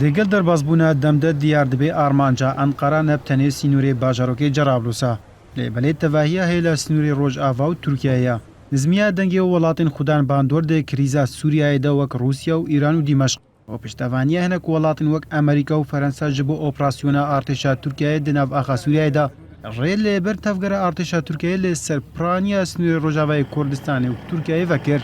دگل دەربازبوونا دەمدە دیار دەبێ ئارمانجا ئەنقەرە نەبتەنێ سینووری باژارۆکەی جەرابلوسە لێبەلێ تەڤاهیە هەیە لە سنووری ڕۆژئاوا و تورکیایە نزمیە دەنگێ و وڵاتین خوددان باندۆر دێ کریزا سووریایەدا وەک رووسیا و ئیران و دیمەشق و پشتەوانیە هەنێک وڵاتین وەک ئەمریکا و فەرەنسا ji بۆ ئۆپراسیۆنا ئارتێشا تورکیایە دناو ئاخا سووریایەدا ڕێ لێبەر تەفگەرە ئارتێشا تورکیە لێ سەرپرانیە سنووری ڕۆژاوای کوردستانی و تورکیایە vekir.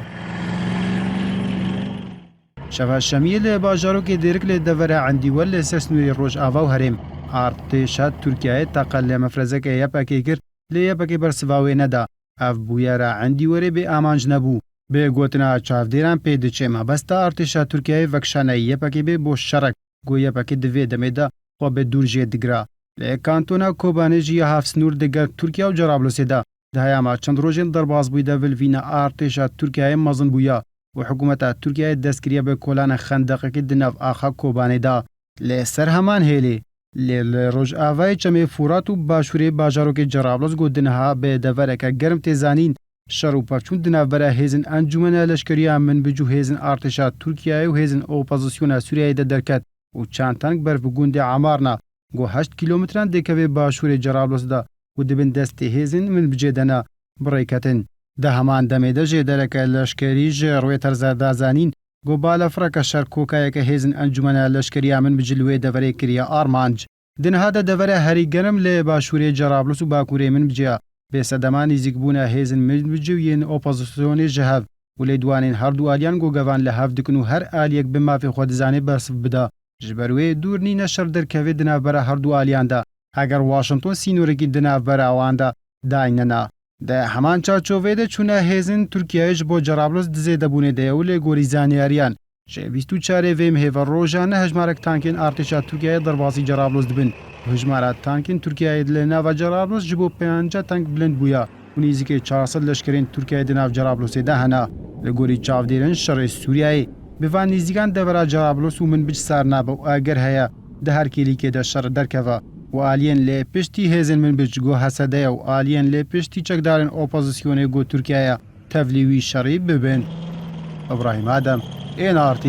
شەڤە شەمیە لێ باژارۆکێ دێرک لێ دەڤەرە عەندیوەر لێ سەر سنووری ڕۆژئاوا و هەرێم ئارتێشا تورکیایە تەقە لێ مەفرەزەکە یەپەکێ کرد لێ یەپەکەی بەرسڤاوێ نەدا ئەف بوویەرە عەندیوەرێ بێ ئامانج نەبوو بێ گوتنا چاودێران پێ دەچێ مەبەستە ئارتێشا تورکیایە ڤەکشانە یەپەکەی بێ بۆ شەڕک گۆ یەپەکەی divê demêda xwe bi dûr jê digira lê kantona Kobanê jî ya hevsnûr diger Tirkiye û Cerablusê de di heyama çend rojên derbasbûyî de vilvîna artêşa Tirkiyeyê mezin bûye û hikûmeta Tirkiyeyê destgiriye bi kolana xendaqekî di nav axa Kobanê da lê ser heman hêlê lê li Rojavayê çemê Furat û başûrê bajarokê Cerablus got di niha bê devereke germ tê zanîn şer û pevçûn di navbera hêzin encûmena leşkeriya Minbic û hêzin artêşa Tirkiyeyê û hêzin opozisyona Sûriyeyê de derket û çend tank ber bi gundê Amarna got 8 kîlometran dêkevê başûrê Cerablus da û dibin destê hêzin Minbicê de ne birêketin. Di heman demê de jê dereke leşkerî ji Reuters da zanîn got balafireka şer kokayeke hêzin encûmena leşkeriya Minbic li wê deverê kiriye armanc. Di niha de devere herî germ lê başûrê Cerablus û bakurê Minbicê bêsedema nîzîkbûna hêzin Minbicê û yên opozisyonê ji hev û lê dwanên her du aliyan gogevan li hev dikin û her aliyek bi mafê xwe dizanê bersiv bida. Ji ber wê dûr nîne şer derkevê di navbera her du aliyan de eger Washington sînorekî di navbera wan de daînena. Di heman çarçovê de çûne hêzin Tirkiyeyê ji bo Cerablus dizê debûnê de ye û lê gorî zaniyariyan ji 24 vê mihêva rojan ne hejmarek tankên artêşa Tirkiyeyê derbasî Cerablus dibin. Hejmara tankên Tirkiyeyê li nava Cerablus ji bo 50 tank bilind bûye û nîzîkî 400 leşkerên Tirkiyeyê di nav Cerablusê de hene. Li gorî çavdêrên şerê Sûriyeyê bi van nîzîkan devera Cerablus û Minbic sar nabe û eger heye di her kêlîkê de şer derkeve û aliyên lê piştî hêzin Minbic got Hesedeya û aliyên lê piştî çekdarên opozisyonê got Tirkiyeyê tevlî wî şerî bibin. İbrahim Adem, NRT